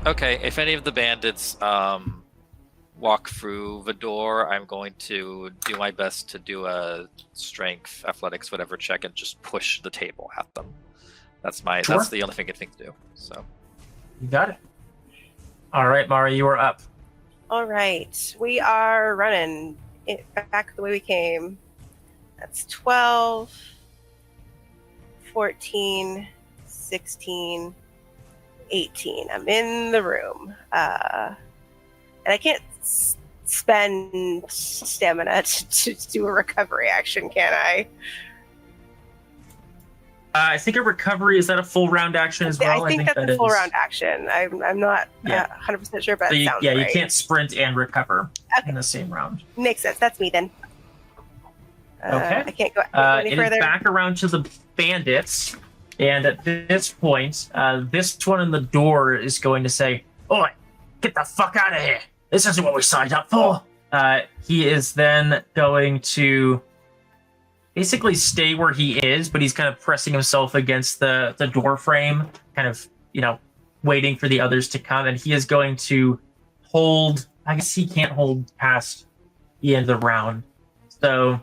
Okay, if any of the bandits walk through the door, I'm going to do my best to do a strength, athletics, whatever check and just push the table at them. That's Sure. the only thing I think to do. So You got it. All right, Mareigh, you are up. All right, we are running it back the way we came. That's 12, 14, 16, 18. I'm in the room. And I can't spend stamina to do a recovery action, can I? I think a recovery, is that a full round action as well? I think that's a full round action. I'm not Yeah. 100% sure, but So it sounds you right. can't sprint and recover Okay. in the same round. Makes sense. That's me then. Okay. I can't go any It further. is back around to the bandits, and at this point, this one in the door is going to say, "Oi, get the fuck out of here! This isn't what we signed up for." He is then going to basically stay where he is, but he's kind of pressing himself against the door frame, kind of, waiting for the others to come, and he is going to hold. I guess he can't hold past the end of the round, so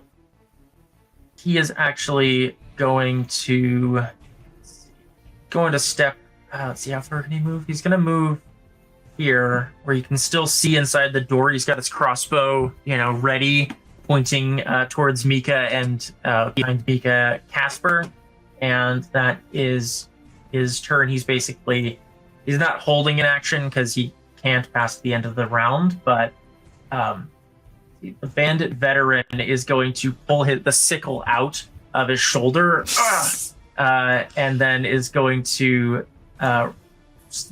he is actually going to step. Let's see, how far can he move? He's going to move here, where you can still see inside the door. He's got his crossbow, ready, pointing towards Mika, and behind Mika, Kaspar, and that is his turn. He's not holding an action because he can't pass the end of the round, but the bandit veteran is going to pull the sickle out of his shoulder, and then is going to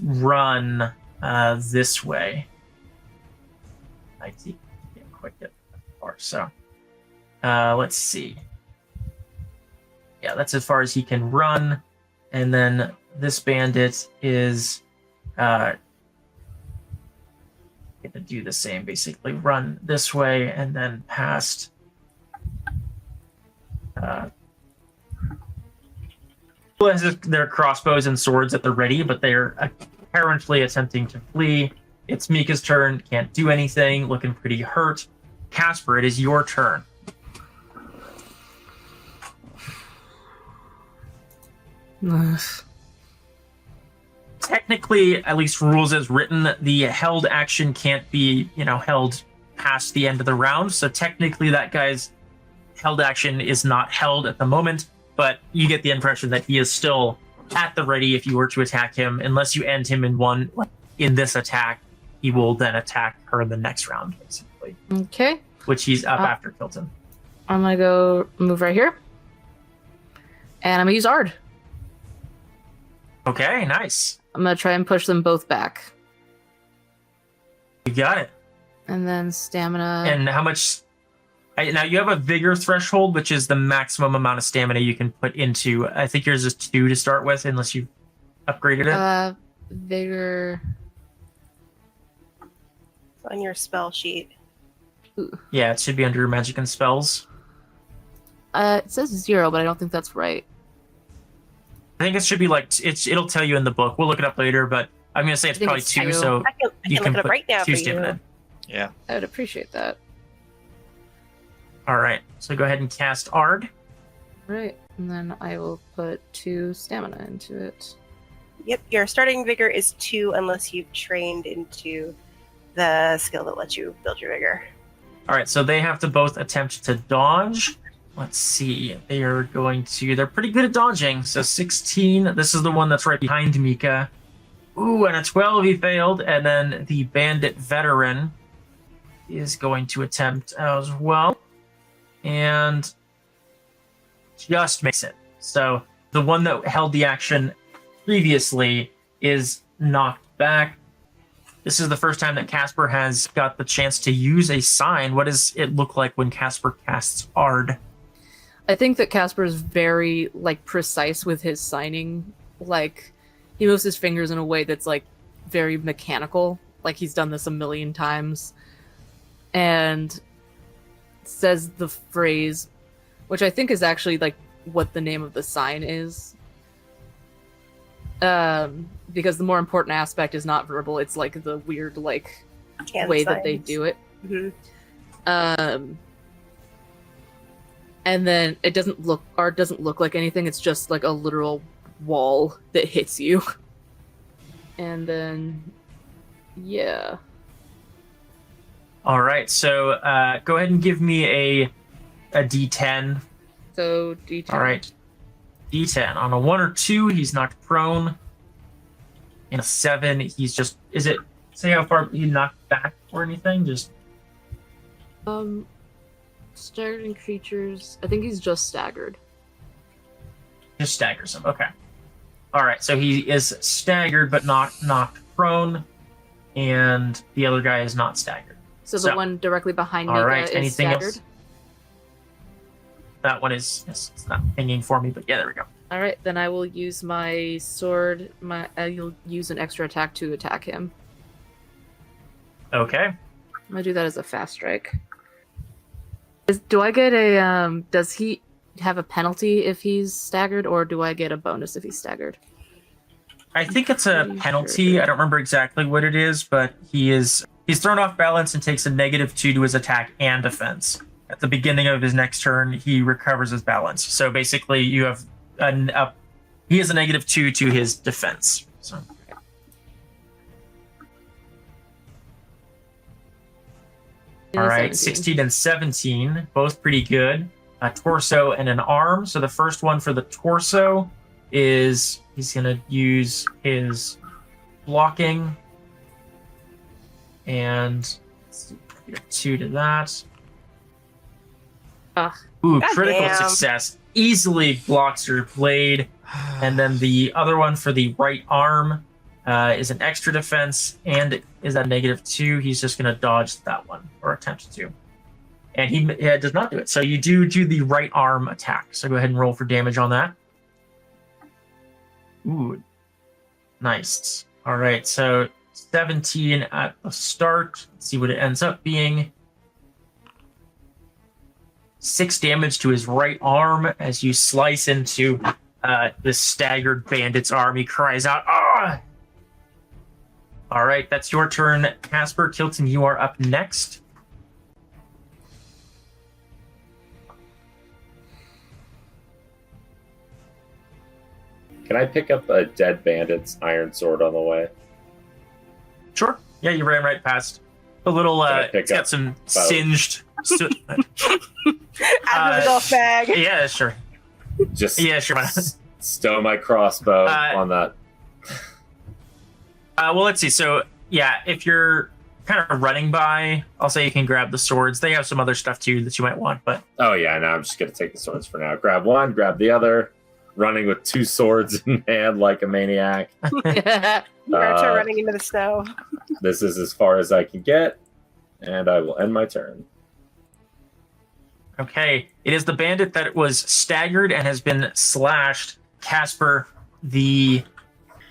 run this way. I see. Can't quite get that far. So let's see. Yeah, that's as far as he can run. And then this bandit is going to do the same, basically run this way and then past has their crossbows and swords at the ready, but they're apparently attempting to flee. It's Mika's turn, can't do anything, looking pretty hurt. Kaspar, it is your turn. Technically, at least rules as written, the held action can't be, held past the end of the round. So technically that guy's held action is not held at the moment, but you get the impression that he is still at the ready if you were to attack him. Unless you end him in this attack, he will then attack her in the next round, basically. Okay. Which he's up after Kilton. I'm going to go move right here. And I'm going to use Ard. Okay, nice. I'm going to try and push them both back. You got it. And then stamina. And how much... Now, you have a vigor threshold, which is the maximum amount of stamina you can put into... I think yours is 2 to start with, unless you've upgraded it. Vigor... It's on your spell sheet. Ooh. Yeah, it should be under magic and spells. It says 0, but I don't think that's right. I think it should be it'll tell you in the book. We'll look it up later, but I'm going to say it's probably it's 2, 2. so I can look it up right now for 2 you. stamina. yeah. I would appreciate that. All right, so go ahead and cast Ard. Right. And then I will put 2 stamina into it. Yep, your starting vigor is 2 unless you've trained into the skill that lets you build your vigor. All right, so they have to both attempt to dodge. Let's see. They're pretty good at dodging. So 16, this is the one that's right behind Mika. Ooh, and a 12, he failed. And then the bandit veteran is going to attempt as well. And just makes it. So the one that held the action previously is knocked back. This is the first time that Kaspar has got the chance to use a sign. What does it look like when Kaspar casts Ard? I think that Kaspar is very, precise with his signing. He moves his fingers in a way that's, very mechanical. He's done this a million times. And says the phrase, which I think is actually, what the name of the sign is. Because the more important aspect is not verbal, it's like the weird like Hand way that they signs. do it. Mhm. And then it doesn't look like anything, it's just like a literal wall that hits you. And then yeah. All right, so go ahead and give me a D10. So D10. All right, D10. On a 1 or 2, he's knocked prone. In a 7, he's just. Is it? Say how far he knocked back or anything? Just. Staggering creatures. I think he's just staggered. Just staggers him. Okay. All right, so he is staggered but not knocked prone, and the other guy is not staggered. So the one directly behind All Mika right, is anything staggered. else? That one is. Yes, it's not pinging for me, but yeah, there we go. All right, then I will use my sword. I'll use an extra attack to attack him. Okay. I'm gonna do that as a fast strike. Do I get a? Does he have a penalty if he's staggered, or do I get a bonus if he's staggered? I think it's a Pretty penalty. sure. I don't remember exactly what it is, but he's thrown off balance and takes a -2 to his attack and defense. At the beginning of his next turn, he recovers his balance. So basically, you have he has a -2 to his defense. So. All right, 16 and 17, both pretty good. A torso and an arm. So the first one for the torso is he's going to use his blocking. And let's see, 2 to that. Ooh, God critical damn. success. Easily blocks your blade. And then the other one for the right arm is an extra defense and is at -2. He's just going to dodge that one or attempt to. And he does not do it. So you do the right arm attack. So go ahead and roll for damage on that. Ooh, nice. All right, so 17 at the start. Let's see what it ends up being. 6 damage to his right arm as you slice into the staggered bandit's arm. He cries out, "Ah!" All right, that's your turn, Kaspar. Kilton, you are up next. Can I pick up a dead bandit's iron sword on the way? Sure. Yeah, you ran right past. A little, Can I pick it's got up some both? singed. Out of the golf bag. Yeah, sure. Just Yeah, sure. stow my crossbow on that. Well, let's see. So, yeah, if you're kind of running by, I'll say you can grab the swords. They have some other stuff too that you might want, but Oh yeah, no, I'm just gonna take the swords for now. Grab one, grab the other. Running with 2 swords in hand like a maniac. Naruto running into the snow. This is as far as I can get, and I will end my turn. okay. It is the bandit that was staggered and has been slashed. Kaspar, the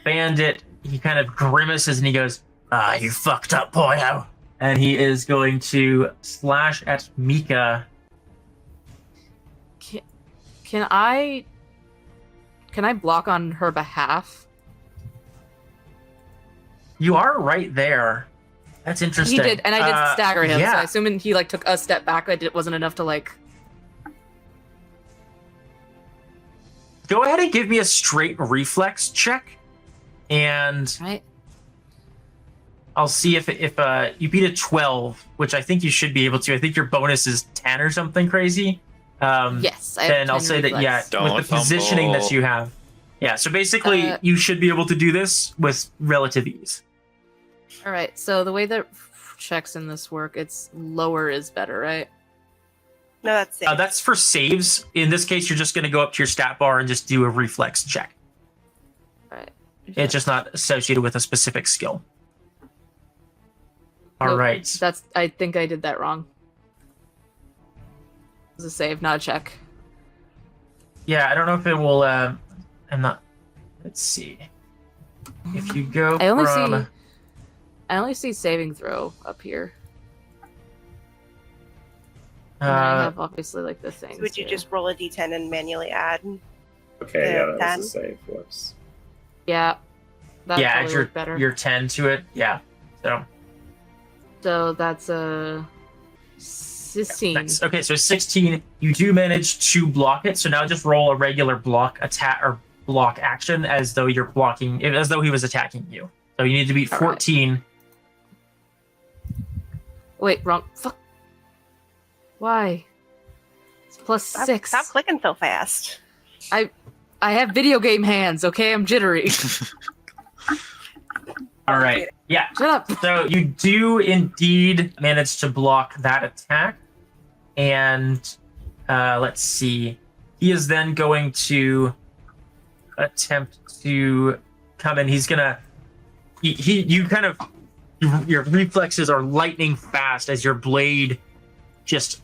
bandit, he kind of grimaces and he goes, "Ah, you fucked up, boyo." And he is going to slash at Mika. Can I block on her behalf? You are right there. That's interesting. He did, and I did stagger him. yeah. So I assume he like took a step back. It wasn't enough to like. Go ahead and give me a straight reflex check, and Right. I'll see if you beat a 12, which I think you should be able to. I think your bonus is 10 or something crazy. Yes. I have Then I'll 10 say that, yeah, reflex. Don't with the positioning fumble. that you have. Yeah, so basically, you should be able to do this with relative ease. All right. So the way that checks in this work, it's lower is better, right? No, that's it. That's for saves. In this case, you're just going to go up to your stat bar and just do a reflex check. All right. It's just not associated with a specific skill. All Nope, right. I think I did that wrong. It was a save, not a check. Yeah, I don't know if it will. I'm not. Let's see. If you go I from. only see saving throw up here. And then I have obviously like the things. Would you here. just roll a d10 and manually add? Okay, yeah, that 10? was a save. Whoops. Yeah. That yeah, probably add work better. your 10 to it. Yeah. So that's a 16. Nice. Okay, so 16. You do manage to block it. So now just roll a regular block attack or block action as though you're blocking, as though he was attacking you. So you need to beat All 14. Wait, wrong. Fuck. Why? It's plus 6. Stop clicking so fast. I have video game hands. Okay, I'm jittery. All right. Yeah. Shut up. So you do indeed manage to block that attack. And let's see. He is then going to attempt to come in. He's gonna you kind of your reflexes are lightning fast as your blade just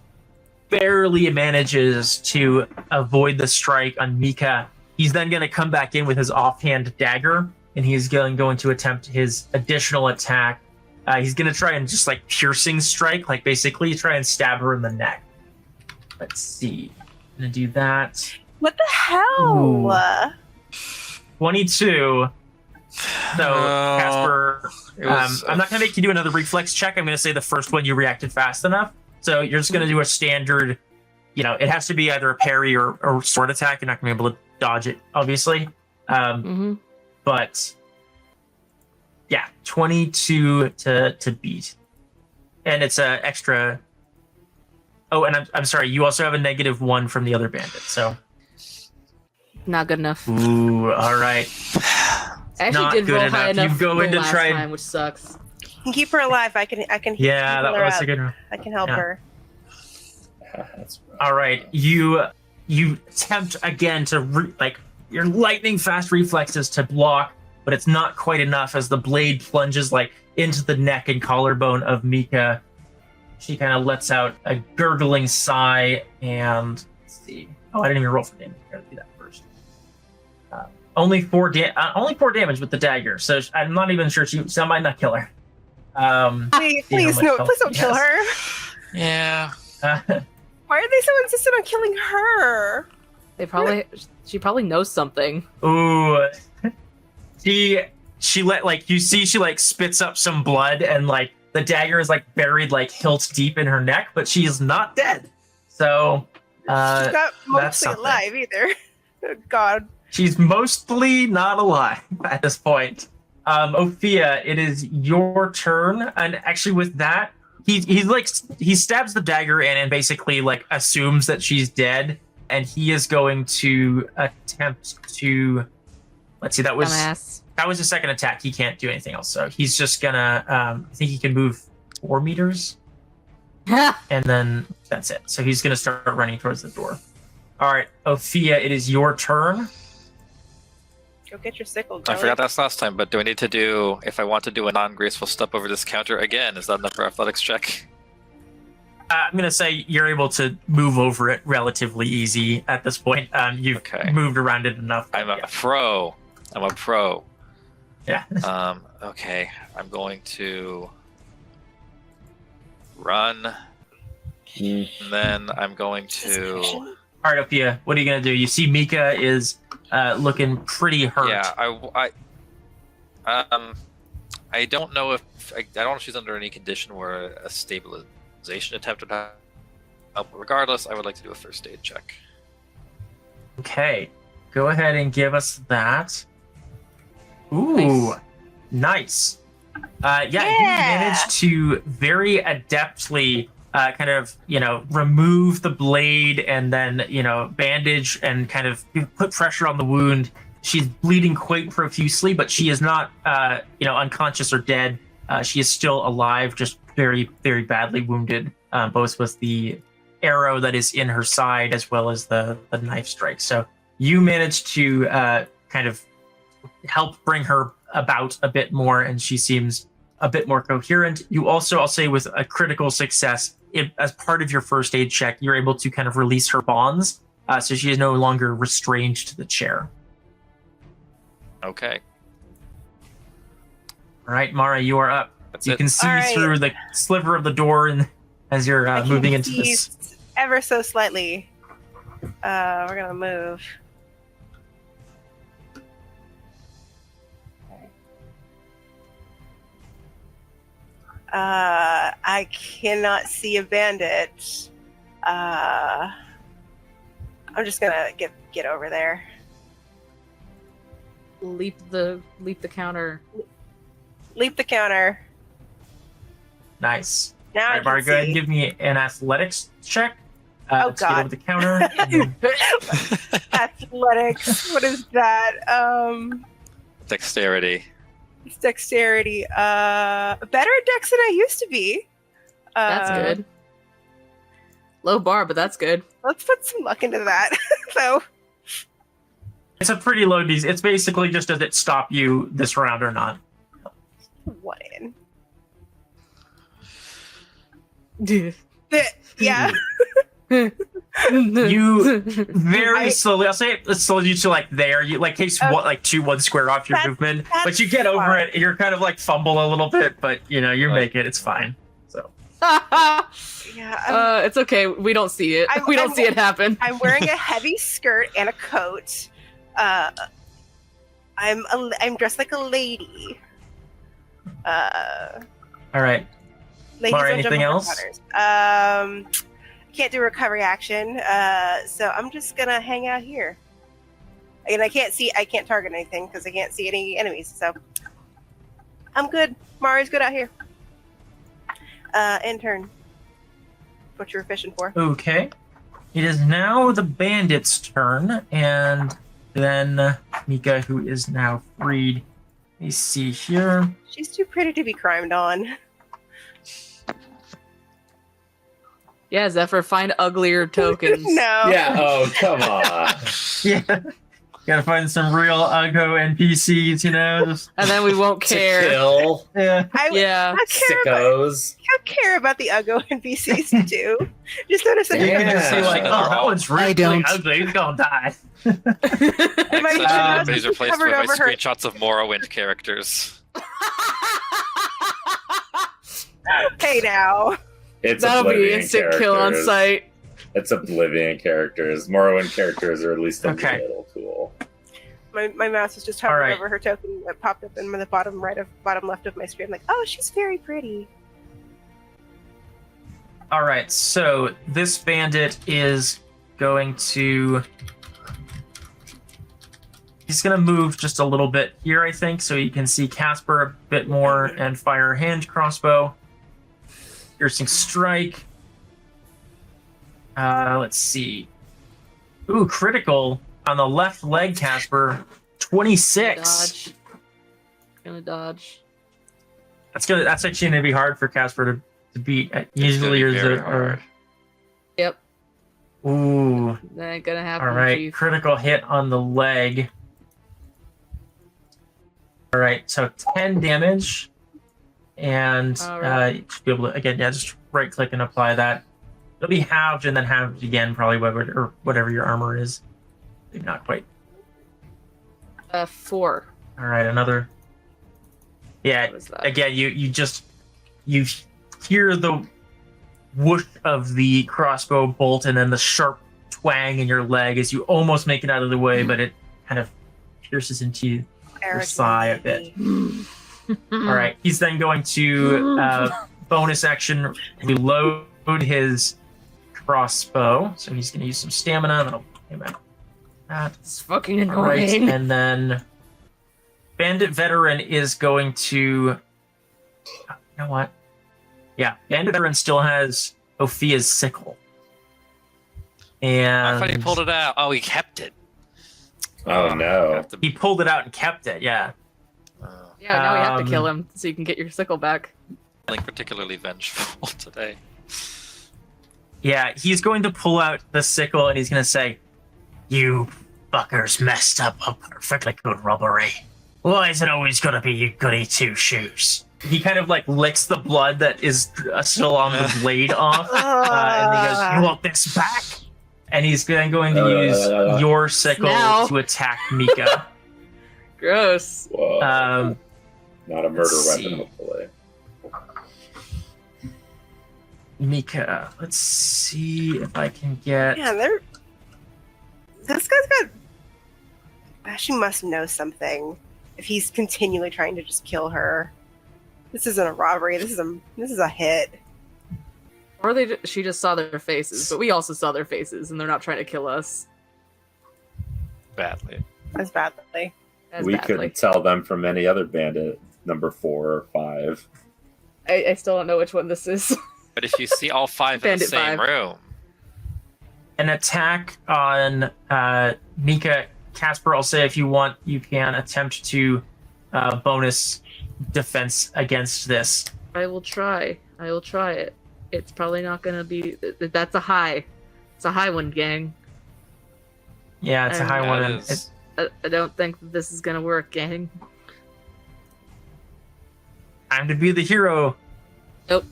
barely manages to avoid the strike on Mika. He's then going to come back in with his offhand dagger, and he's going to attempt his additional attack. He's going to try and just like piercing strike, like basically try and stab her in the neck. Let's see. I'm going to do that. What the hell? Ooh. 22. So, Kaspar, I'm not going to make you do another reflex check. I'm going to say the first one you reacted fast enough. So you're just going to do a standard, it has to be either a parry or sword attack. You're not going to be able to dodge it, obviously. But, yeah, 22 to beat. And it's a extra... Oh, and I'm sorry, you also have a -1 from the other bandit, so... Not good enough. Ooh, all right. I actually Not did good roll high enough. You enough go the in to last try and- time, which sucks. Keep her alive. I can. Yeah, heal that her was up. a good one. I can help Yeah. her. That's All right, you attempt again to your lightning fast reflexes to block, but it's not quite enough as the blade plunges into the neck and collarbone of Mika. She kind of lets out a gurgling sigh, and let's see. Oh, I didn't even roll for damage. I gotta do that first. Only 4 damage with the dagger, so I'm not even sure she might not kill her. Please, no, please don't kill her. Yeah. Why are they so insistent on killing her? She probably knows something. Ooh, she you see she spits up some blood and the dagger is buried hilt deep in her neck, but she is not dead. So She's not that's mostly something. alive either. Oh, God. She's mostly not alive at this point. Opheia, it is your turn, and actually with that, he stabs the dagger in and basically assumes that she's dead, and he is going to attempt to. Let's see, that was a second attack. He can't do anything else, so he's just gonna. I think he can move 4 meters, and then that's it. So he's gonna start running towards the door. All right, Opheia, it is your turn. Go get your sickle. I forgot that's last time, but do I need to do, if I want to do a non-graceful step over this counter again, is that enough for athletics check? I'm going to say you're able to move over it relatively easy at this point. You've moved around it enough. I'm a pro. Yeah. Okay, I'm going to run, and then I'm going to... All right, Opheia, what are you going to do? You see Mika is looking pretty hurt. Yeah, I don't know if she's under any condition where a stabilization attempt would help. Regardless, I would like to do a first aid check. Okay, go ahead and give us that. Ooh, nice. You managed to very adeptly remove the blade and then, bandage and kind of put pressure on the wound. She's bleeding quite profusely, but she is not, unconscious or dead. She is still alive, just very, very badly wounded, both with the arrow that is in her side as well as the knife strike. So you managed to kind of help bring her about a bit more, and she seems a bit more coherent. You also, I'll say, with a critical success, as part of your first aid check, you're able to kind of release her bonds, so she is no longer restrained to the chair. Okay. All right, Mareigh, you are up. You can see through the sliver of the door and as you're moving into this. Ever so slightly. We're gonna move. I cannot see a bandit. I'm just gonna get over there. Leap the counter. Leap the counter. Nice. Now All right, Mareigh, go ahead and give me an athletics check. Oh, to get God. over the counter. Athletics. What is that? Dexterity. It's dexterity. Better at dex than I used to be. That's good. Low bar, but that's good. Let's put some luck into that. So It's a pretty low DC. It's basically just does it stop you this round or not? one in. Dude. Yeah. You very slowly. I'll say it slowly you to like there. You like takes Okay. like 1 square off your movement, that's but you get over fine. it. And you're kind of like fumble a little bit, but you know you Right. make it. It's fine. So Yeah. It's okay. We don't see it. We don't see it happen. I'm wearing a heavy skirt and a coat. I'm dressed like a lady. all right. Ladies Mareigh, don't jump anything over else? cutters. Can't do recovery action. So I'm just gonna hang out here. And I can't target anything because I can't see any enemies. So I'm good. Mari's good out here. Intern. What you were fishing for? Okay. It is now the bandit's turn, and then Mika, who is now freed. Let me see here. She's too pretty to be crimed on. Yeah, Zephyr, find uglier tokens. No. Yeah. Oh, come on. Yeah. Gotta find some real Uggo NPCs, you know? Just, And then we won't To care. kill yeah. Yeah. I care about the Uggo NPCs too. Just notice that You Yeah. can just see, like, oh, that one's really don't. ugly. He's gonna die. My These nose are replaced covered with my over her. screenshots of Morrowind characters. Hey now. It's That'll be Oblivion instant kill on characters. sight. It's Oblivion characters. Morrowind characters are at least a Okay. little cool. My mouse is just hovering Alright. over her token that popped up in the bottom left of my screen. I'm like, oh, she's very pretty. All right, so this bandit is going to. He's going to move just a little bit here, I think, so you can see Kaspar a bit more and fire a hand crossbow. Piercing strike. Let's see. Ooh, critical on the left leg, Kaspar. 26. Dodge. Gonna dodge. That's actually gonna be hard for Kaspar to beat. It's Usually, gonna be there's very a. hard. Yep. Ooh. That ain't gonna happen. All right, Chief. critical hit on the leg. All right, so 10 damage, and All right. you should be able to again, yeah, just right click and apply that. It'll be halved and then halved again, probably whatever your armor is. Maybe not quite. 4. All right, another. Yeah, What is that? again, you hear the whoosh of the crossbow bolt and then the sharp twang in your leg as you almost make it out of the way, but it kind of pierces into your thigh a bit. All right, he's then going to bonus action reload his crossbow, so he's going to use some stamina. That'll pay back that. It's fucking All right, annoying. and then Bandit Veteran is going to. You know what? Yeah, Bandit Veteran still has Opheia's sickle. And I thought he pulled it out. Oh, he kept it. Oh no. he pulled it out and kept it, yeah. Yeah, now we have to Um, kill him so you can get your sickle back. Feeling particularly vengeful today. Yeah, he's going to pull out the sickle and he's going to say, "You fuckers messed up a perfectly good robbery. Why is it always going to be you goody two shoes?" He kind of like licks the blood that is still on the blade off. And he goes, "You want this back?" And he's then going to use your sickle Now. to attack Mika. Gross. Whoa. Not a murder let's weapon, see. hopefully. Mika, let's see if I can get. Yeah, this guy's got. She must know something. If he's continually trying to just kill her. This isn't a robbery. This is a hit. Or she just saw their faces, but we also saw their faces, and they're not trying to kill us. Badly. As badly. We couldn't tell them from any other bandit, number 4 or 5. I still don't know which one this is. But if you see all 5 in the Bandit same 5. room, An attack on Mika. Kaspar, I'll say if you want, you can attempt to bonus defense against this. I will try it. It's probably not gonna be. That's a high. It's a high one, gang. Yeah, it's a high one. And is- I don't think this is gonna work, gang. time to be the hero. Nope.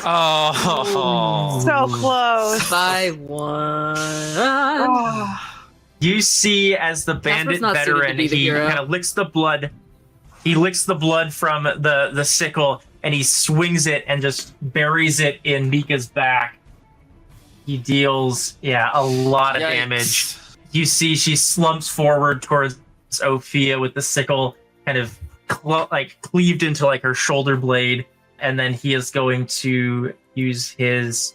oh, So close. By one. Oh, You see, as the bandit not suited to veteran, be the he hero. kind of licks the blood. He licks the blood from the sickle, and he swings it and just buries it in Mika's back. He deals, a lot of Yikes. damage. You see, she slumps forward towards Opheia with the sickle, kind of cleaved into like her shoulder blade, and then he is going to use his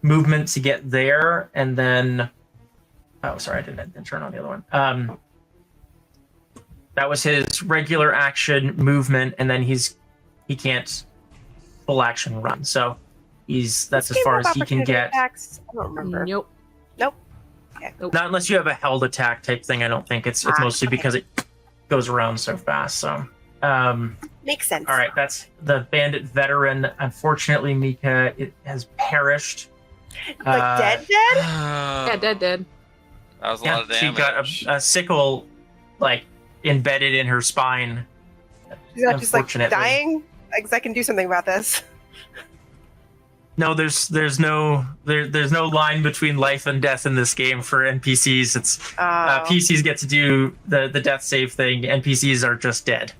movement to get there, and then. Oh, sorry, I didn't turn on the other one. That was his regular action movement, and then he can't full action run. So that's as far as he can get. Attacks? I don't remember. Nope. Not unless you have a held attack type thing. I don't think it's mostly okay. because it goes around so fast. So Makes sense. all right, that's the bandit veteran. Unfortunately, Mika has perished. Like dead? Yeah, dead. That was a lot of she damage. got a sickle embedded in her spine. She's not just like Unfortunately. dying? Because I can do something about this. No, there's no line between life and death in this game for NPCs. It's PCs get to do the death save thing. NPCs are just dead,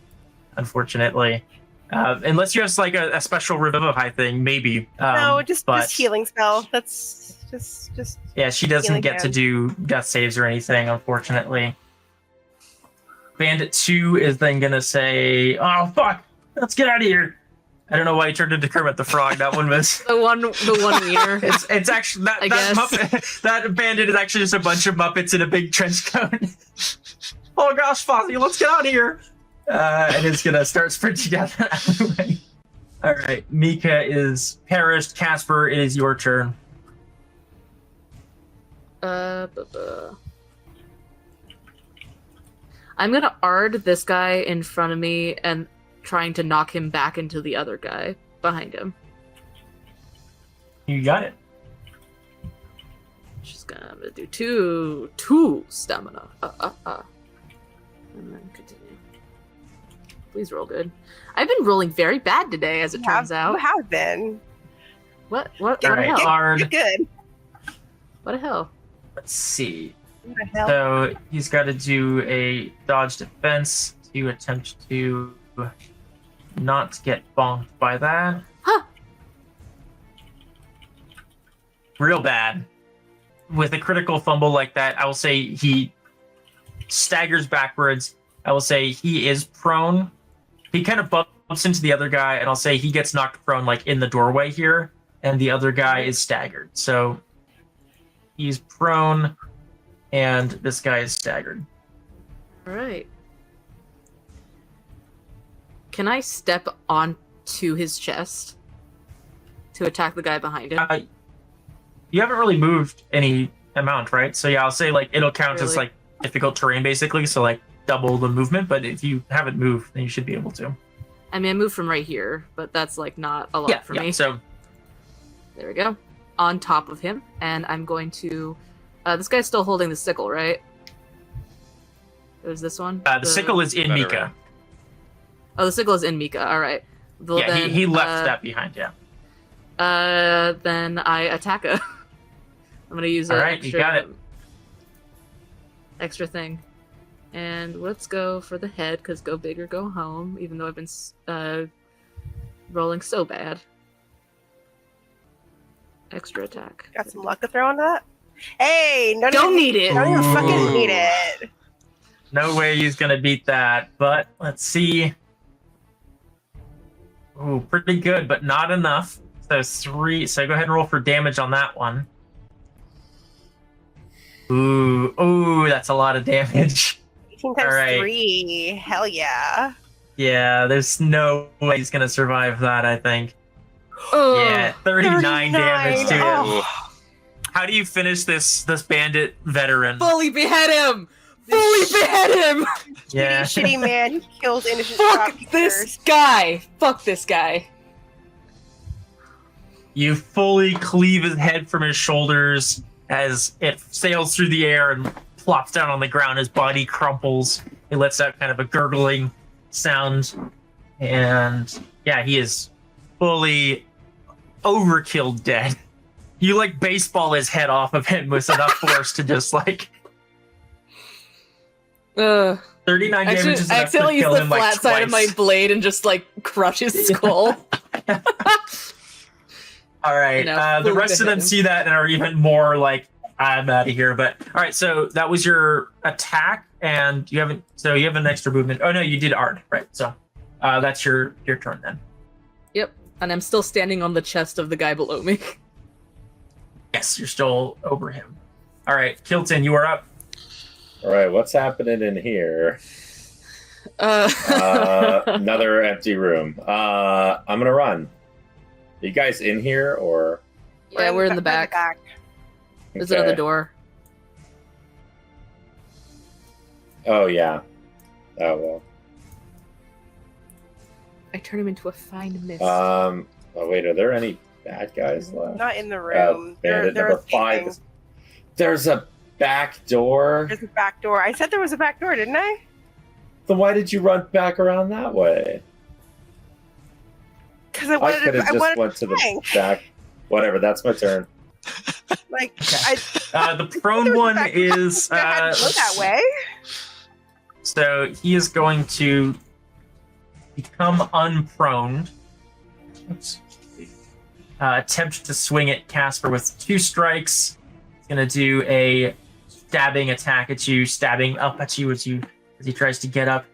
unfortunately. Unless you have like a special revivify thing, maybe. No, just but- healing spell. That's just Yeah, she doesn't healing get to hand. do death saves or anything, unfortunately. Bandit 2 is then gonna say, "Oh fuck, let's get out of here." I don't know why he turned into Kermit the Frog. That one was. The one wiener. It's actually I that guess. Muppet, that bandit is actually just a bunch of Muppets in a big trench coat. Oh gosh, Fozzie, let's get out of here! And it's gonna start sprinting down the alleyway. All right, Mika is perished. Kaspar, it is your turn. I'm gonna ard this guy in front of me and trying to knock him back into the other guy behind him. You got it. She's gonna do two stamina. And then continue. Please roll good. I've been rolling very bad today, as it turns You out. have been. What All the right, hell? Ard. You're good. What the hell? Let's see. What the hell? So he's got to do a dodge defense to attempt to not get bonked by that. Huh. Real bad. With a critical fumble like that, I will say he staggers backwards. I will say he is prone. He kind of bumps into the other guy, and I'll say he gets knocked prone like in the doorway here, and the other guy is staggered. So he's prone, and this guy is staggered. All right. Can I step onto his chest to attack the guy behind him? You haven't really moved any amount, right? So yeah, I'll say like it'll count as Really? like difficult terrain basically, so like double the movement, but if you haven't moved, then you should be able to. I mean, I moved from right here, but that's like not a lot for me. So There we go. On top of him, and I'm going to. This guy's still holding the sickle, right? It was this one. the sickle is in Veteran. Mika. Oh, the sickle is in Mika. All right. Well, Yeah, then, he left that behind, yeah. Then I attack her. I'm gonna use All an right, extra, you got it. extra thing, and let's go for the head because go big or go home. Even though I've been rolling so bad. Extra attack. Got some luck to throw onto that? Hey, Don't need it. Don't even fucking Ooh. need it. No way he's gonna beat that, but let's see. Ooh, pretty good, but not enough. So 3. So go ahead and roll for damage on that one. Ooh, that's a lot of damage. 18 times All right. 3. Hell yeah. Yeah, there's no way he's gonna survive that, I think. Ugh. Yeah, 39 damage to him. Oh. How do you finish this bandit veteran? Fully behead him! Fully behead him! Yeah. Shitty man who kills innocent Fuck shopkeepers. this guy! Fuck this guy. You fully cleave his head from his shoulders as it sails through the air and plops down on the ground. His body crumples. He lets out kind of a gurgling sound. And yeah, he is fully overkill dead. You like baseball his head off of him with enough force to just like 39 damage is I enough to accidentally used kill the him flat like side of my twice. blade and just like crush his skull. All right, You know, the fully rest of them behead him. see that and are even more like, I'm out of here. But all right, so that was your attack, and you haven't. So you have an extra movement. Oh no, you did Ard, right? So that's your turn then. Yep, and I'm still standing on the chest of the guy below me. Yes, you're still over him. All right, Kilton, you are up. All right, what's happening in here? Another empty room. I'm gonna run. You guys in here or? Yeah, we're in the back. There's another Okay. door. Oh yeah. Oh well. I turn him into a fine mist. Oh wait, are there any bad guys left? Not in the room. Bandit There number are 5. things. There's a back door. There's a back door. I said there was a back door, didn't I? Then why did you run back around that way? Because I I wanted could to. have I just wanted went to the flank. back. Whatever, that's my turn. Like The prone one is I had to go that way. So he is going to become unproned. Oops. Attempt to swing at Kaspar with 2 strikes. He's going to do a stabbing attack at you, stabbing up at you as he tries to get up.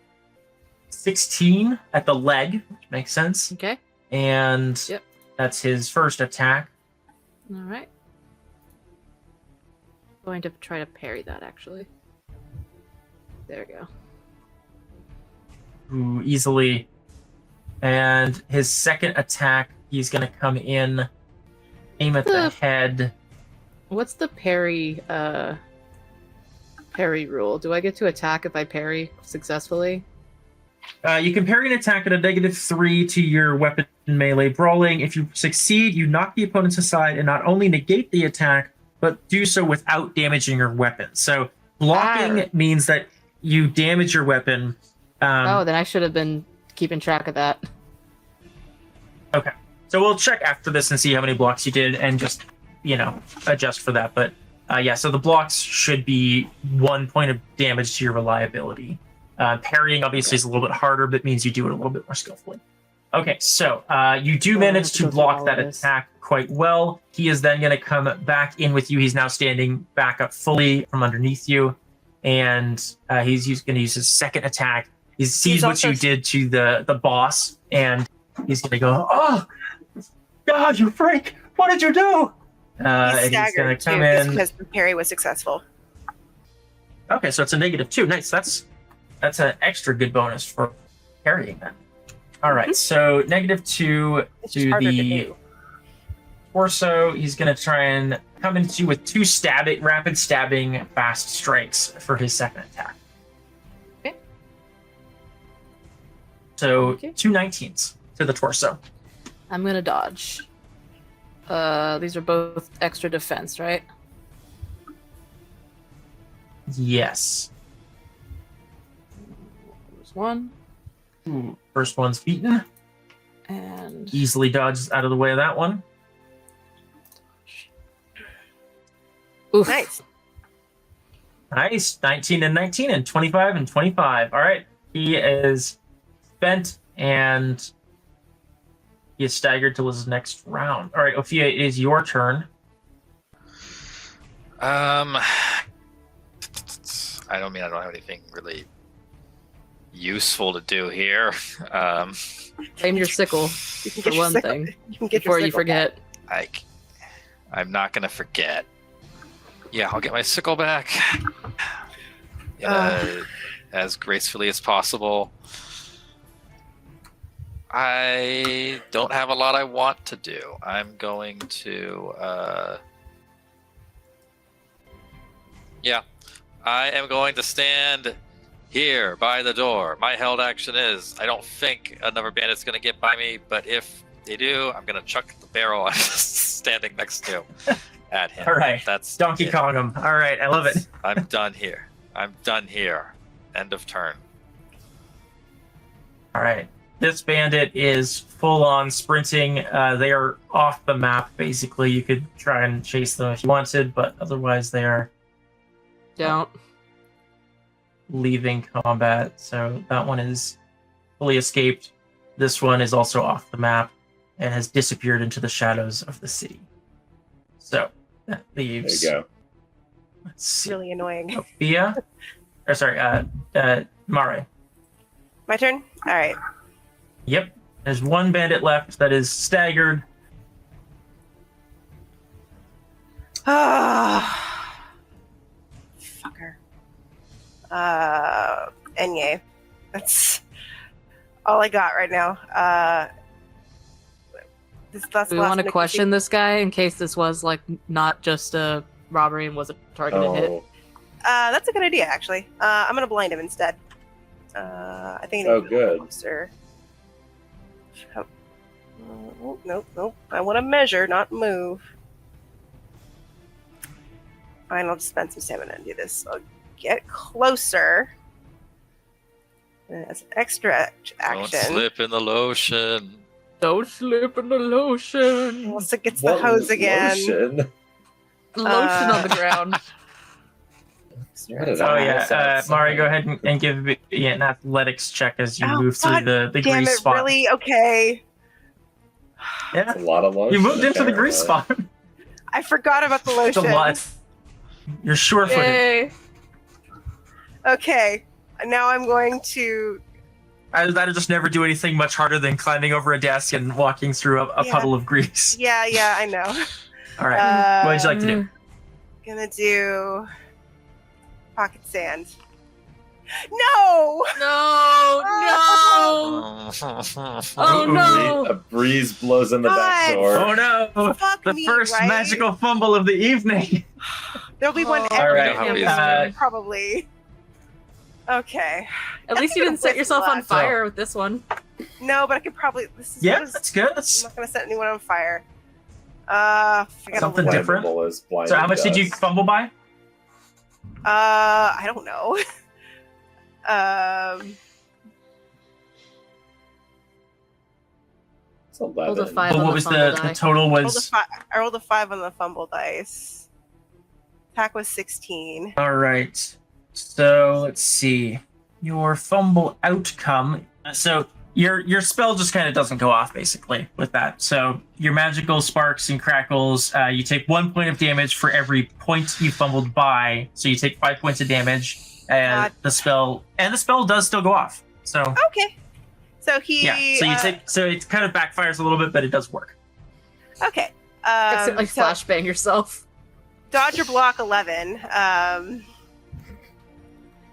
16 at the leg, which makes sense. Okay. And Yep. that's his first attack. All right. Going to try to parry that, actually. There we go. Ooh, easily. And his second attack, he's going to come in, aim at the head. What's the parry rule? Do I get to attack if I parry successfully? You can parry an attack at a -3 to your weapon melee brawling. If you succeed, you knock the opponents aside and not only negate the attack, but do so without damaging your weapon. So blocking means that you damage your weapon. Then I should have been keeping track of that. Okay. So we'll check after this and see how many blocks you did and just, adjust for that. But yeah, so the blocks should be 1 point of damage to your reliability. Parrying obviously is a little bit harder, but means you do it a little bit more skillfully. Okay, so you do manage to block that attack quite well. He is then going to come back in with you. He's now standing back up fully from underneath you, and he's going to use his second attack. He sees what you did to the boss, and he's going to go, "Oh, God, you freak! What did you do?" He's And he's going staggered to come too, in. because the parry was successful. Okay, so it's a -2. Nice. That's an extra good bonus for parrying that. All right, so -2 It's just to harder to the do. torso. He's going to try and come into you with 2 rapid stabbing, fast strikes for his second attack. Okay. So Okay. 2 19s to the torso. I'm gonna dodge. These are both extra defense, right? Yes. There's one, Ooh, first one's beaten. and Easily dodges out of the way of that one. oof. Nice. Nice. 19 and 19 and 25 and 25. All right. He is spent and he is staggered till his next round. All right, Opheia, it is your turn. I don't have anything really. useful to do here. Claim your sickle You can for get your one sickle- thing You can get before your you sickle forget. I'm not gonna forget. Yeah, I'll get my sickle back. As gracefully as possible. I don't have a lot I want to do. I'm going to I am going to stand here by the door. My held action is I don't think another bandit's gonna get by me, but if they do, I'm gonna chuck the barrel I'm standing next to at him. All right. That's Donkey it. Kong him. All right, I love it. I'm done here. End of turn. All right. This bandit is full on sprinting. They are off the map, basically. You could try and chase them if you wanted, but otherwise they are Don't. leaving combat. So that one is fully escaped. This one is also off the map and has disappeared into the shadows of the city. So that There leaves. you go. Let's see. Really annoying. Opheia. Or sorry, Mareigh. My turn? All right. Yep. There's one bandit left that is staggered. Ah, fucker. Enye. That's all I got right now. That's Do we want to question this guy in case this was like not just a robbery and was a targeted hit? Oh, That's a good idea, actually. I'm gonna blind him instead. I think. Oh, good. Closer. Nope. I want to measure, not move. Fine, I'll just spend some stamina and do this. I'll get closer. And as an extra action. Don't slip in the lotion. Don't slip in the lotion. Once it gets the what hose again. lotion? Lotion on the ground. What is Oh that? yeah, Mareigh, go ahead and give me an athletics check as you Oh, move through God the Damn grease it, spot. really? Okay. Yeah, That's a lot of lotion. you moved into the grease apparently. spot. I forgot about the It's a lotion. lot. You're sure-footed. Yay. Okay. Now I'm going to. That'll just never do anything much harder than climbing over a desk and walking through a Yeah. puddle of grease. Yeah, I know. All right. What would you like to do? Gonna do pocket sand. No! No! Oh no! A breeze blows in the back God. door. Oh no! Fuck The me, first right? magical fumble of the evening. There'll be one Oh, every All right, campaign, probably. Okay. At least you didn't set yourself on fire with this one. No, but I could probably. This is Yeah, this is- that's good. I'm That's, not gonna set anyone on fire. I gotta Something look. different. Flammable is blinding so how much did you dust. fumble by? I don't know. It's 11. Rolled a 5 Well, on what the was fumble the die. total was? I rolled a 5 on the fumble dice. Attack was 16. All right. So let's see. Your fumble outcome. So your spell just kind of doesn't go off basically with that. So your magical sparks and crackles. You take 1 point of damage for every point you fumbled by. So you take 5 points of damage, and God. the spell does still go off. So Okay. So he. yeah. So you take. So it kind of backfires a little bit, but it does work. Okay. Accidentally So flashbang yourself. dodge or block 11.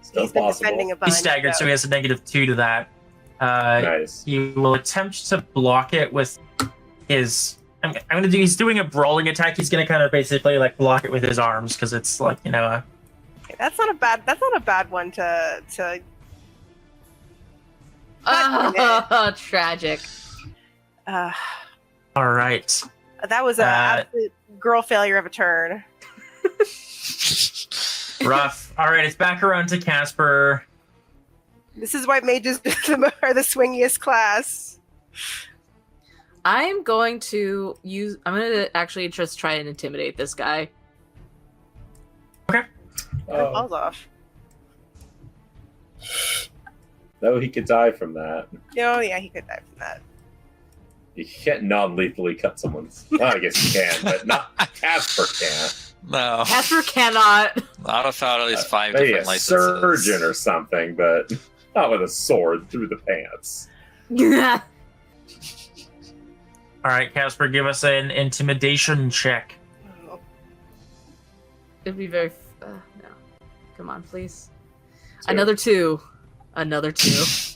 Still He's been possible. defending a bunch. He's staggered, so he has a -2 to that. Nice. He will attempt to block it with his. I'm gonna do. He's doing a brawling attack. He's gonna kind of basically like block it with his arms because it's like Okay, that's not a bad one to. Tragic. Uh, all right. that was a absolute girl failure of a turn. Rough. All right, it's back around to Kaspar. This is why mages are the swingiest class. I'm going to actually just try and intimidate this guy. Oh, Falls off. though he could die from that. Oh yeah, he could die from that. You can't non-lethally cut someone's. Well, I guess you can, but not Kaspar can. No, Casper cannot. not without at least 5 Maybe different a licenses. surgeon or something, but Not with a sword through the pants. All right, Kaspar, give us an intimidation check. It'd be very. No. Come on, please. Another 2. Another 2.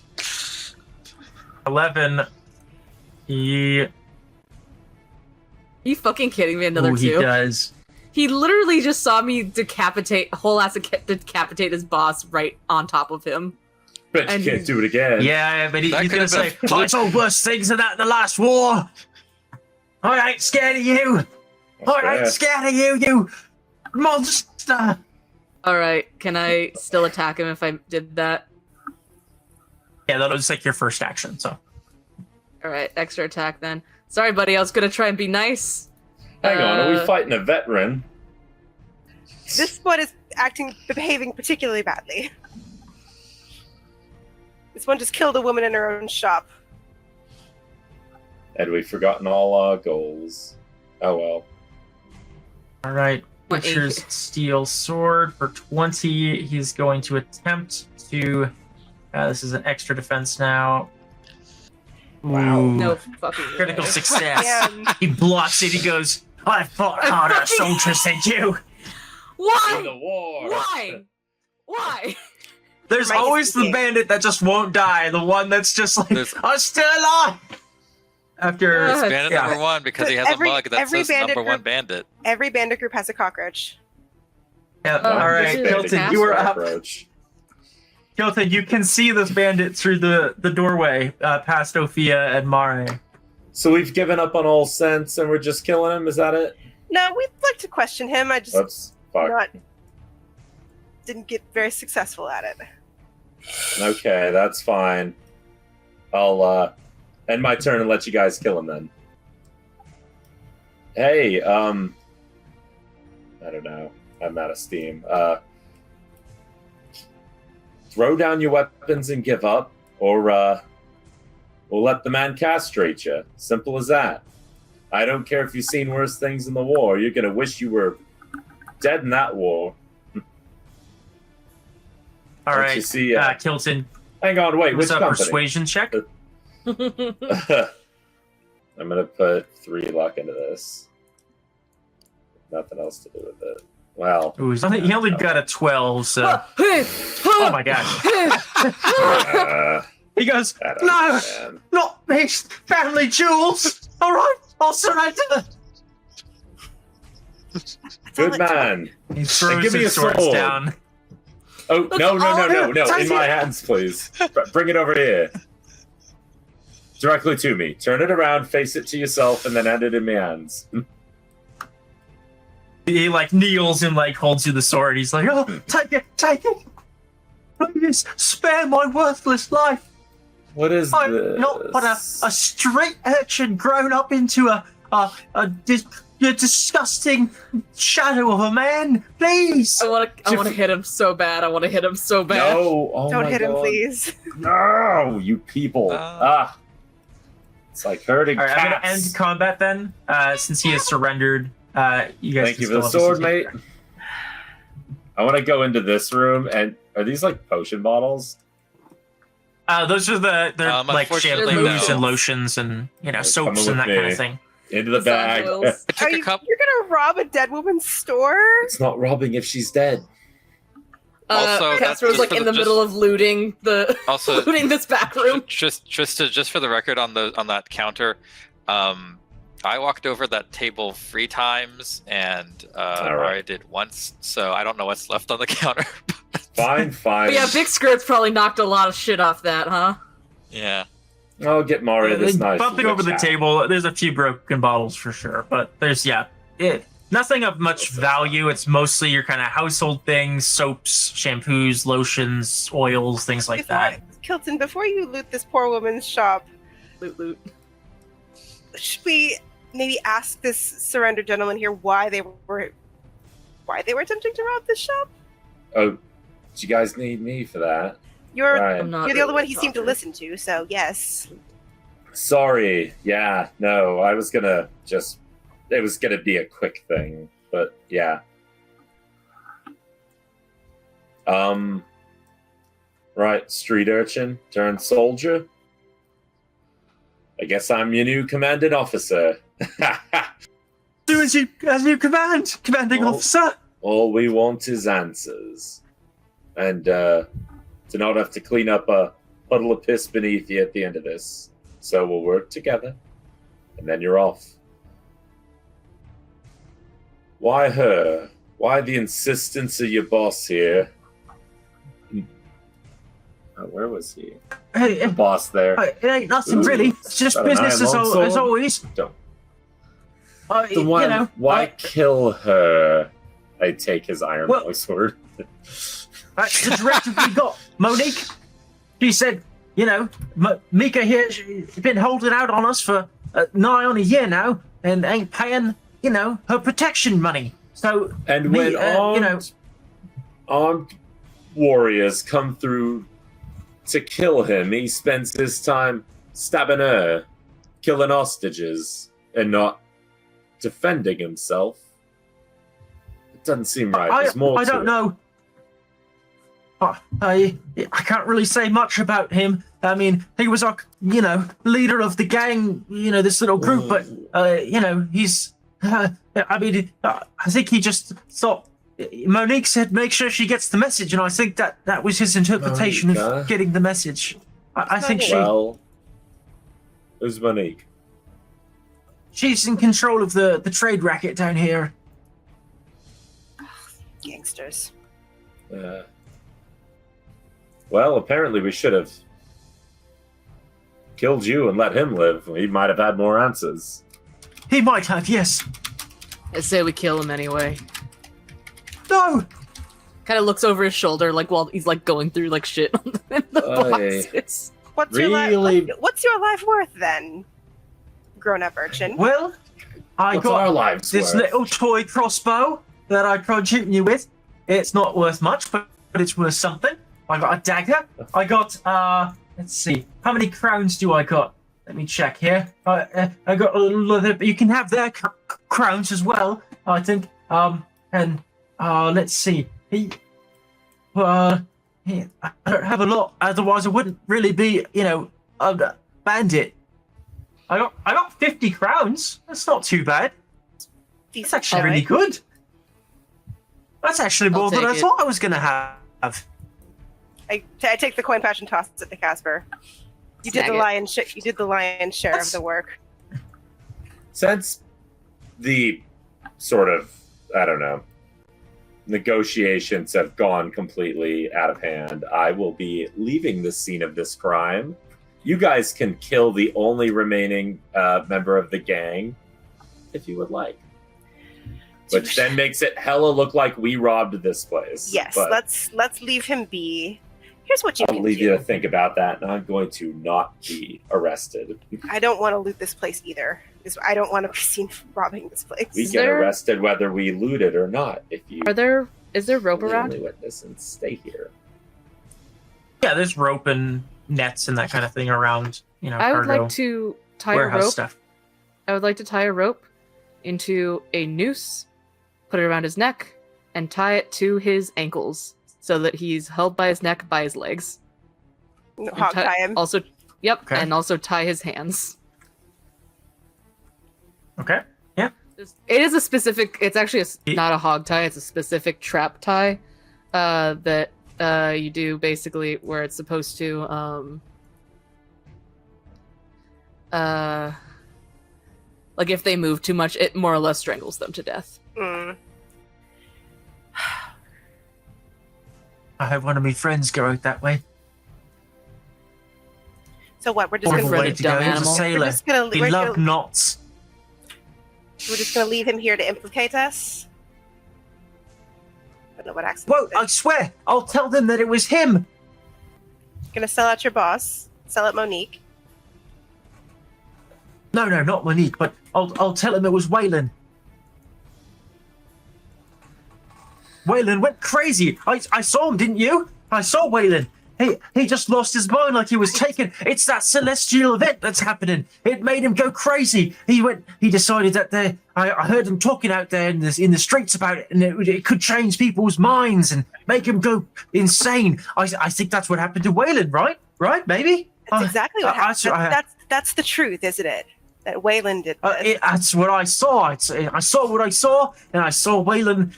11. He You fucking kidding me? Another 2. He does. He literally just saw me decapitate his boss right on top of him. Bet And you can't do it again. Yeah, but he's That gonna could've been say, "I told worse things than that in the last war. I ain't scared of you. I ain't scared of you, you monster." All right, can I still attack him if I did that? Yeah, that was like your first action. So All right, extra attack then. Sorry, buddy. I was gonna try and be nice. Hang on, are we fighting a veteran? This one is behaving particularly badly. This one just killed a woman in her own shop. Had we forgotten all our goals? Oh well. all right, What Butcher's age? steel sword for 20. He's going to attempt to. This is an extra defense now. Wow. Ooh. No fucking Critical way. success. And He blocks it. He goes, "I fought harder, soldiers than you." In Why? the war. Why? Why? There's Right, always the yeah. bandit that just won't die. The one that's just like, There's- "I'm still alive." After God. Bandit Yeah. number 1 because he has Every- a mug that every says bandit number 1 group- bandit. every bandit group has a cockroach. yeah, Oh, all right, this is Kilton, you are up. Approach. Kilton, you can see this bandit through the doorway past Opheia and Mareigh. So we've given up on all sense and we're just killing him, is that it? No, we'd like to question him. I just Oops. Fuck. didn't get very successful at it. Okay, that's fine. I'll end my turn and let you guys kill him then. Hey, I don't know. I'm out of steam. Throw down your weapons and give up, or we'll let the man castrate you. Simple as that. I don't care if you've seen worse things in the war. You're gonna wish you were dead in that war. All Don't right, you see, Kilton, Hang on, wait. give Which us a company? persuasion check. I'm gonna put 3 luck into this. Nothing else to do with it. Well, Ooh, he only got a 12, so oh my god. He goes, I don't "No, understand. not these family jewels. All right, I'll surrender." That's all Good it took. man. He throws give me his a swords sword. down. Oh, no. Take In my it. hands, please. Bring it over here. Directly to me. Turn it around, face it to yourself, and then hand it in my hands. He like kneels and like holds you the sword. He's like, "Oh, take it, please, spare my worthless life. What is I'm this? not but a street urchin grown up into a disgusting shadow of a man. Please." I want to hit him so bad. I want to hit him so bad. No. Oh Don't my hit him, God. please. No, you people. It's like herding All right, I'm cats. gonna end combat then, since he has surrendered. You guys Thank can you for the still sword, obviously mate. take I want to go into this room, and are these like potion bottles? those are they're like Unfortunately, shampoos no. and lotions and soaps Coming and that with kind me. of thing. Into the bag. Massage oils. I took a cup. You're gonna rob a dead woman's store? It's not robbing if she's dead. Also, that's Casper was just like for in the- the middle of looting Also, looting this back room. just for the record on that counter, I walked over that table 3 times, and Alright. Mareigh did once, so I don't know what's left on the counter. Fine. But yeah, Big Skirt's probably knocked a lot of shit off that, huh? Yeah. I'll get Mario this nice. Bumping over the rich hat. table, there's a few broken bottles for sure, but there's nothing of much value. It's mostly your kind of household things: soaps, shampoos, lotions, oils, things like that. Kilton, before you loot this poor woman's shop, Loot. should we maybe ask this surrendered gentleman here why they were attempting to rob this shop? Oh, do you guys need me for that? You're Right. I'm not you're the only really one he seemed to talking. listen to, so yes. Sorry. Yeah. No, I was gonna just. It was gonna be a quick thing, but yeah. Right, street urchin turned soldier. I guess I'm your new commanding officer. Do as you command, commanding Oh. officer. All we want is answers. And to not have to clean up a puddle of piss beneath you at the end of this. So we'll work together, and then you're off. Why her? Why the insistence of your boss here? Where was he? Hey, The boss there. it ain't nothing Ooh, really. It's just got an business iron longsword. as always. Don't. You know, why kill her? I take his iron Well- sword. the directive we got, Monique. She said, you know, Mika here, she's been holding out on us for nigh on a year now, and ain't paying, you know, her protection money. So, And when armed warriors come through to kill him, he spends his time stabbing her, killing hostages, and not defending himself. It doesn't seem right. There's more I to don't it. know. I can't really say much about him. I mean, he was our, you know, leader of the gang, you know, this little group, but, you know, he's, I mean, I think he just thought, Monique said, make sure she gets the message, and I think that was his interpretation Monique, of getting the message. I think Well, who's Monique? she's in control of the trade racket down here. Gangsters. Well, apparently we should have killed you and let him live. He might have had more answers. He might have, yes. I say we kill him anyway. No! Kind of looks over his shoulder, like while he's like going through like shit in the boxes. What's Really? what's your life worth then, grown-up urchin? Well, I What's got our lives this worth? little toy crossbow that I tried shooting you with. It's not worth much, but it's worth something. I got a dagger. I got, let's see. How many crowns do I got? Let me check here. I got a little, you can have their crowns as well, I think. And, let's see. I don't have a lot, otherwise I wouldn't really be, you know, a bandit. I got 50 crowns. That's not too bad. That's Decent. actually really good. That's actually more than I take it. thought I was gonna have. I take the coin pouch and toss it to Kaspar. You did Snag the it. lion's share That's- of the work. Since the sort of, I don't know, negotiations have gone completely out of hand, I will be leaving the scene of this crime. You guys can kill the only remaining member of the gang if you would like. Which then makes it hella look like we robbed this place. Yes, But let's leave him be. Here's what you I'll can leave do. you to think about that, and I'm going to not be arrested. I don't want to loot this place either. I don't want to be seen robbing this place. We Is get there- arrested whether we loot it or not. If you Is there rope the around? only witness and stay here. Yeah, there's rope and nets and that kind of thing around, you know, I would cargo, like to tie a warehouse rope. stuff. I would like to tie a rope into a noose, put it around his neck, and tie it to his ankles so that he's held by his neck by his legs. And Hog tie him. Also, yep, Okay. and also tie his hands. Okay. Yeah. It is a specific. It's actually not a hog tie. It's a specific trap tie that you do basically where it's supposed to like if they move too much, it more or less strangles them to death. Mm. I have one of my friends go out that way. So what? We're just Horrible gonna way really to go. dumb He was a animal. we're sailor. just gonna He we're loved gonna- knots. we're just gonna leave him here to implicate us. I don't know what accent. Whoa, I swear, I'll tell them that it was him. Gonna sell out your boss. Sell out Monique. No, not Monique, but I'll tell him it was Waylon. Waylon went crazy. I saw him, didn't you? I saw Waylon. he just lost his mind like he was taken. It's that celestial event that's happening. It made him go crazy. He decided that I heard him talking out there in the streets about it, and it could change people's minds and make them go insane. I think that's what happened to Waylon, right? Right, maybe? That's exactly what happened. That's the truth, isn't it? That Waylon did this. That's what I saw. I saw what I saw, and I saw Waylon.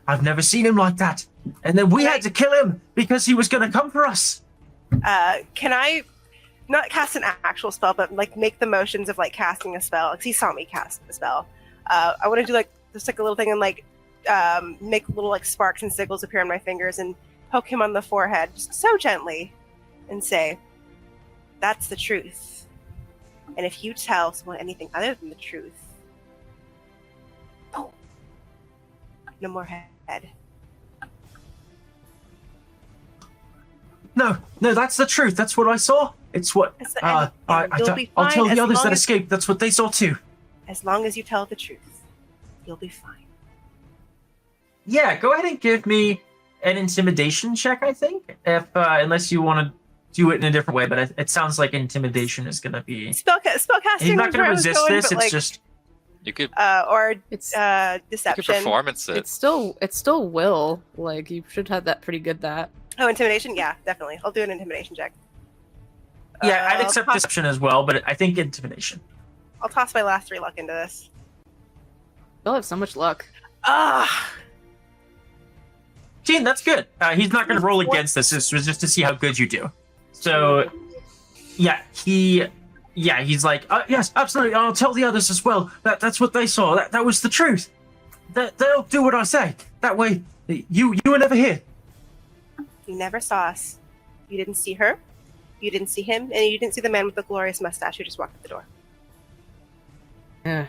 I've never seen him like that. And then we had to kill him because he was going to come for us. Can I not cast an actual spell, but like make the motions of like casting a spell? Because he saw me cast a spell. I want to do like just like a little thing and like make little like sparks and signals appear on my fingers and poke him on the forehead just so gently and say, "That's the truth. And if you tell someone anything other than the truth, no more head." No, that's the truth. That's what I saw. It's what I'll tell the others that escaped. That's what they saw too. As long as you tell the truth, you'll be fine. Yeah, go ahead and give me an intimidation check, I think. If unless you want to do it in a different way, but it sounds like intimidation is going to be spellcasting. He's not going to resist this. It's like, just you could it's deception. You could performance it. It's still will. Like you should have that pretty good. That. Oh, intimidation? Yeah, definitely. I'll do an intimidation check. Yeah, I'd accept deception as well, but I think intimidation. I'll toss my last 3 luck into this. You'll have so much luck. Gene, that's good. He's not going to roll against this. This was just to see how good you do. So, he's like, yes, absolutely. I'll tell the others as well. That's what they saw. That was the truth. They'll do what I say. That way, you were never here. You never saw us. You didn't see her. You didn't see him, and you didn't see the man with the glorious mustache who just walked out the door. Yeah.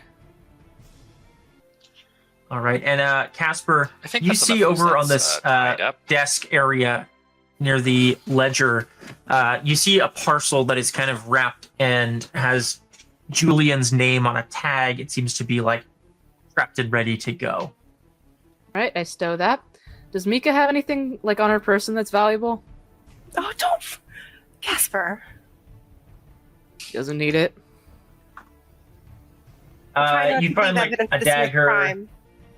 All right, and Kaspar, I think you see over on this desk area near the ledger, you see a parcel that is kind of wrapped and has Julian's name on a tag. It seems to be like prepped and ready to go. All right, I stow that. Does Mika have anything like on her person that's valuable? Oh, don't, Kaspar. She doesn't need it. You find like a dagger,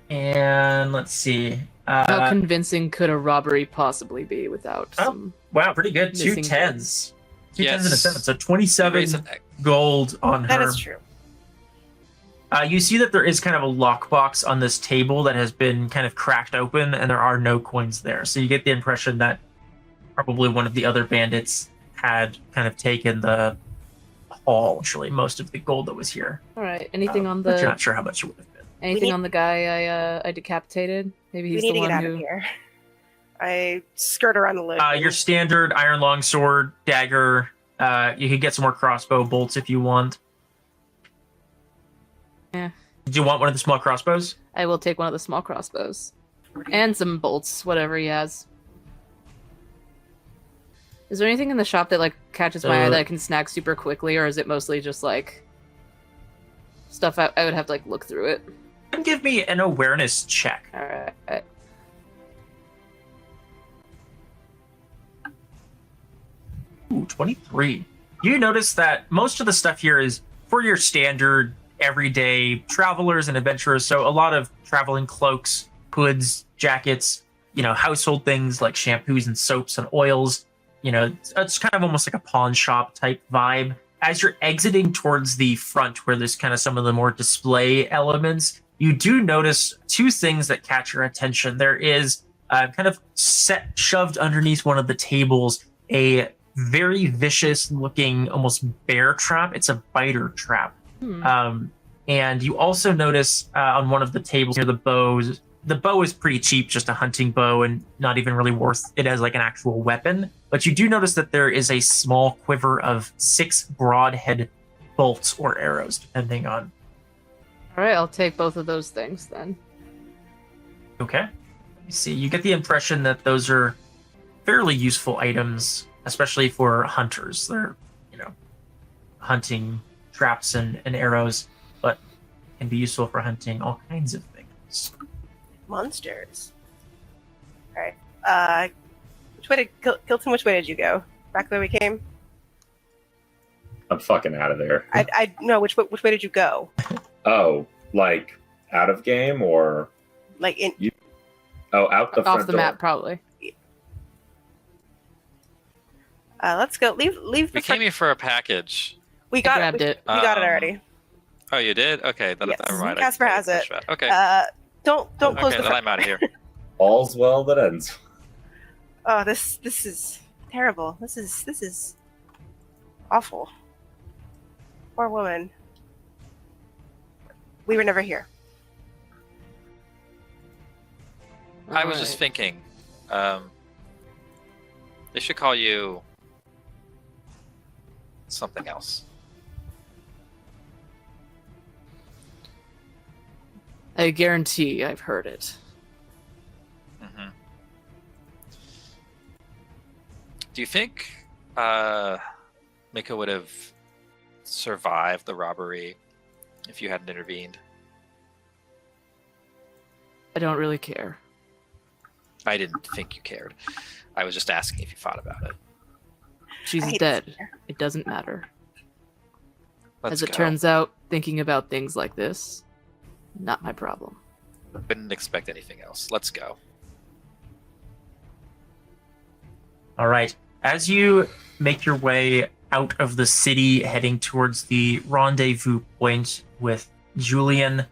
and let's see. How convincing could a robbery possibly be without some? Wow, pretty good. 2 10s. 2 10s and a 7. So 27 gold on her. That is true. You see that there is kind of a lockbox on this table that has been kind of cracked open, and there are no coins there. So you get the impression that probably one of the other bandits had kind of taken the haul, actually, most of the gold that was here. All right. Anything on the? But you're not sure how much it would have been. Anything on the guy I decapitated? Maybe he's the one who. We need to get out of here. I skirt around the lid. Your standard iron longsword, dagger. You could get some more crossbow bolts if you want. Yeah. Do you want one of the small crossbows? I will take one of the small crossbows. And some bolts, whatever he has. Is there anything in the shop that like catches my eye that I can snag super quickly, or is it mostly just like stuff I would have to like look through it? Give me an awareness check. All right. Ooh, 23. You notice that most of the stuff here is for your standard everyday travelers and adventurers. So a lot of traveling cloaks, hoods, jackets, household things like shampoos and soaps and oils. It's kind of almost like a pawn shop type vibe. As you're exiting towards the front where there's kind of some of the more display elements, you do notice 2 things that catch your attention. There is kind of shoved underneath one of the tables, a very vicious looking almost bear trap. It's a biter trap. And you also notice on one of the tables near the bows, the bow is pretty cheap, just a hunting bow and not even really worth it as like an actual weapon. But you do notice that there is a small quiver of 6 broadhead bolts or arrows, depending on. All right, I'll take both of those things then. Okay. You see, you get the impression that those are fairly useful items, especially for hunters. They're, hunting traps and arrows, but can be useful for hunting all kinds of things. Monsters. All right. Which way did Kilton? Which way did you go? Back the way we came. I'm fucking out of there. I no. Which way did you go? Oh, like out of game or Like in. oh out the front Off the door. map, probably. Let's go. Leave. We The came here for a package. We I got grabbed it. We got it Um, already. Oh, you did? Okay, then Yes. never mind. Kaspar has it. Okay. Don't close Okay, the then front. I'm out of here. All's well that ends. Oh, this is terrible. This is awful. Poor woman. We were never here. I was just thinking, they should call you something else. I guarantee I've heard it. Hmm. Do you think Mika would have survived the robbery if you hadn't intervened? I don't really care. I didn't think you cared. I was just asking if you thought about it. She's I hate dead. this here. It doesn't matter. Let's As it go. turns out, thinking about things like this, not my problem. Didn't expect anything else. Let's go. All right. As you make your way out of the city, heading towards the rendezvous point with Julian,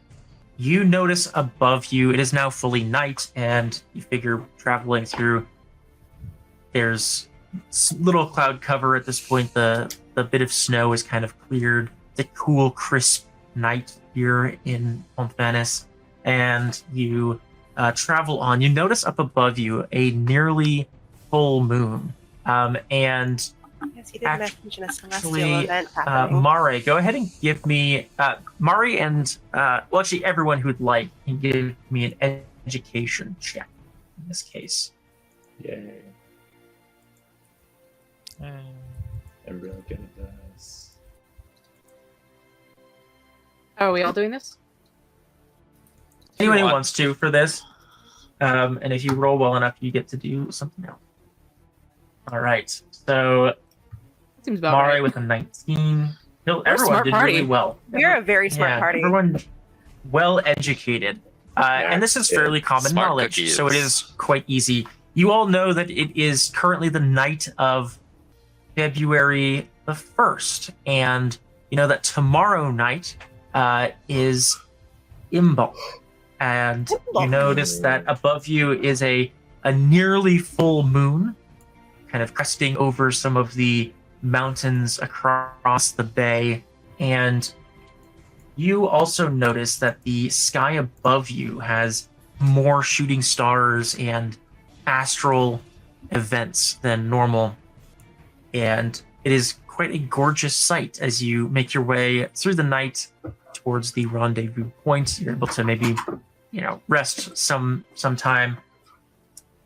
you notice above you, it is now fully night, and you figure traveling through, there's little cloud cover at this point. The bit of snow is kind of cleared. It's a cool, crisp night here in Montvanis, and you travel on. You notice up above you a nearly full moon. And Yes, he did mention a celestial actually, event happening. Mareigh, go ahead and give me Mareigh and well, actually, everyone who'd like can give me an education check in this case. Yay. I'm really good at this. Are we all doing this? Anyone who want- wants to for this, and if you roll well enough, you get to do something else. All right, so Seems about Mareigh right. with a 19. a Everyone smart did party. really well. You're a very smart party. Everyone well educated. And this is fairly common Smart knowledge, cookies. so it is quite easy. You all know that it is currently the night of February the 1st, and you know that tomorrow night is Imbolc. And you Imbolc. notice that above you is a nearly full moon, kind of cresting over some of the mountains across the bay. And you also notice that the sky above you has more shooting stars and astral events than normal. And it is quite a gorgeous sight as you make your way through the night towards the rendezvous point. You're able to maybe, rest some time.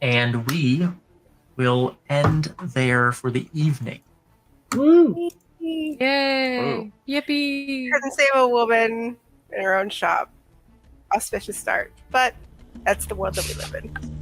And we will end there for the evening. Woo! Yay! Ooh. Yippee! Couldn't save a woman in her own shop. Auspicious start, but that's the world that we live in.